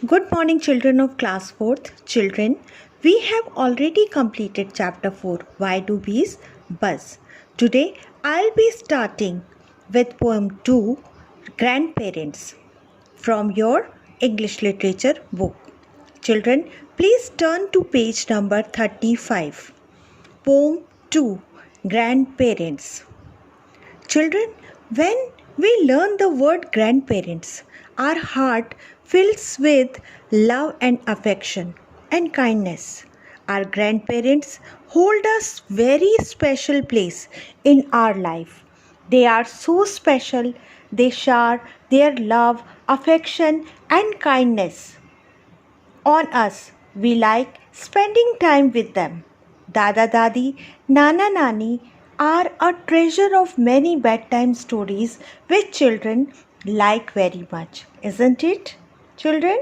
Good morning, children of class 4th. Children, we have already completed chapter 4, Why Do Bees Buzz? Today, I'll be starting with poem 2, Grandparents, from your English literature book. Children, please turn to page number 35. Poem 2, Grandparents. Children, when we learn the word grandparents, our heart fills with love and affection and kindness. Our grandparents hold a very special place in our life. They are so special, they shower their love, affection, and kindness on us. We like spending time with them. Dada Dadi, Nana Nani are a treasure of many bedtime stories which children like very much, isn't it, children?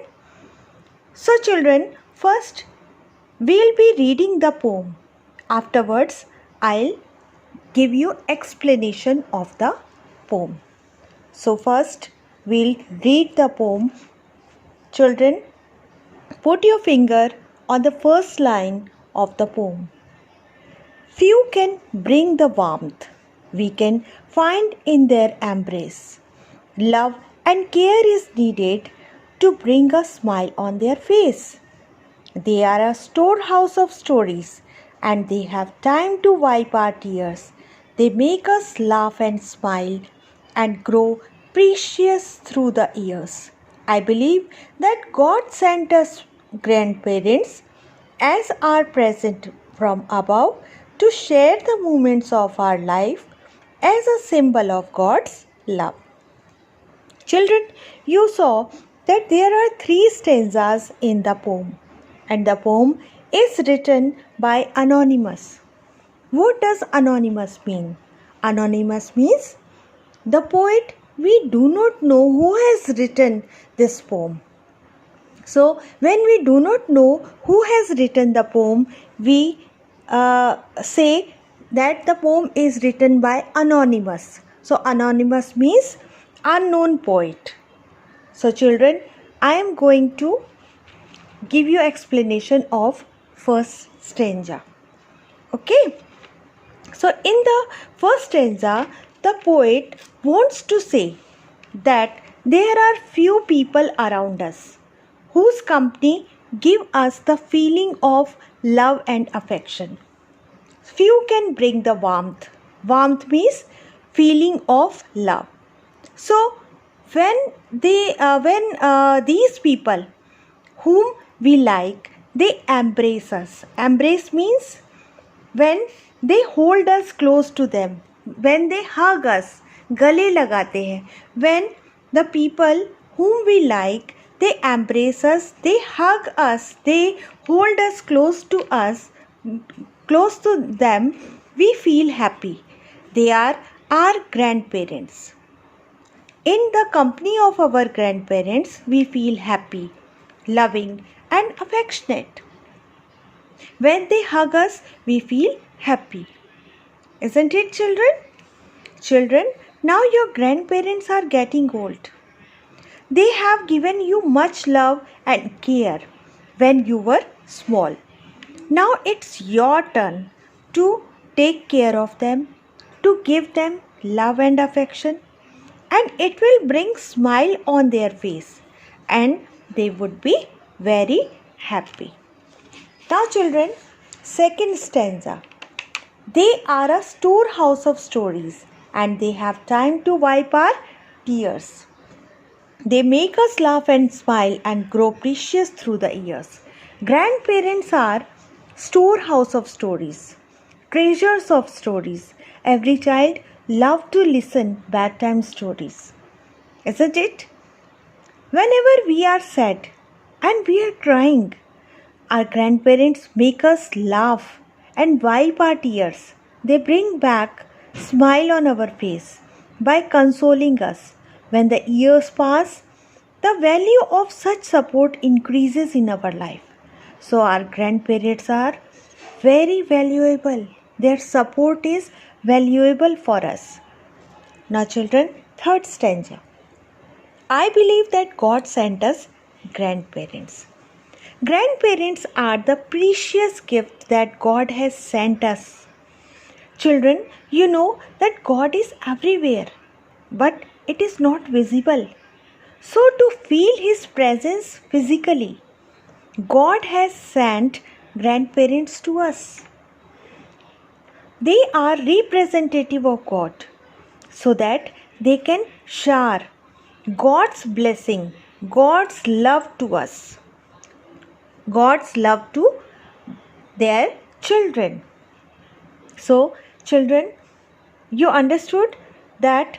So, children, first we'll be reading the poem. Afterwards, I'll give you explanation of the poem. So, first we'll read the poem. Children, put your finger on the first line of the poem. Few can bring the warmth we can find in their embrace. Love and care is needed to bring a smile on their face. They are a storehouse of stories and they have time to wipe our tears. They make us laugh and smile and grow precious through the years. I believe that God sent us grandparents as our present from above to share the moments of our life as a symbol of God's love. Children, you saw that there are 3 stanzas in the poem, and the poem is written by Anonymous. What does Anonymous mean? Anonymous means the poet, we do not know who has written this poem. So, when we do not know who has written the poem, we say that the poem is written by Anonymous. So, Anonymous means unknown poet. So, children, I am going to give you explanation of first stanza. Okay. So, in the first stanza, the poet wants to say that there are few people around us whose company give us the feeling of love and affection. Few can bring the warmth. Warmth means feeling of love. So, when these people whom we like, they embrace us. Embrace means when they hold us close to them, when they hug us, गले लगाते हैं. When the people whom we like, they embrace us, they hug us, they hold us, close to them, we feel happy. They are our grandparents. In the company of our grandparents, we feel happy, loving, and affectionate. When they hug us, we feel happy. Isn't it, children? Children, now your grandparents are getting old. They have given you much love and care when you were small. Now it's your turn to take care of them, to give them love and affection, and it will bring smile on their face and they would be very happy. Now, children, second stanza. They are a storehouse of stories and they have time to wipe our tears. They make us laugh and smile and grow precious through the years. Grandparents are storehouse of stories, treasures of stories. Every child loves to listen bedtime stories. Isn't it? Whenever we are sad and we are crying, our grandparents make us laugh and wipe our tears. They bring back smile on our face by consoling us. When the years pass, the value of such support increases in our life. So our grandparents are very valuable. Their support is valuable for us. Now children, third stanza. I believe that God sent us grandparents. Grandparents are the precious gift that God has sent us. Children, you know that God is everywhere, but it is not visible. So, to feel His presence physically, God has sent grandparents to us. They are representative of God so that they can share God's blessing, God's love to us, God's love to their children. So, children, you understood that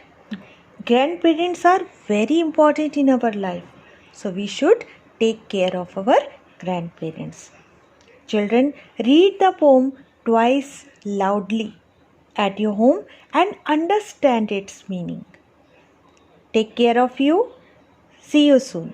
grandparents are very important in our life. So, we should take care of our grandparents. Children, read the poem twice loudly at your home and understand its meaning. Take care of you. See you soon.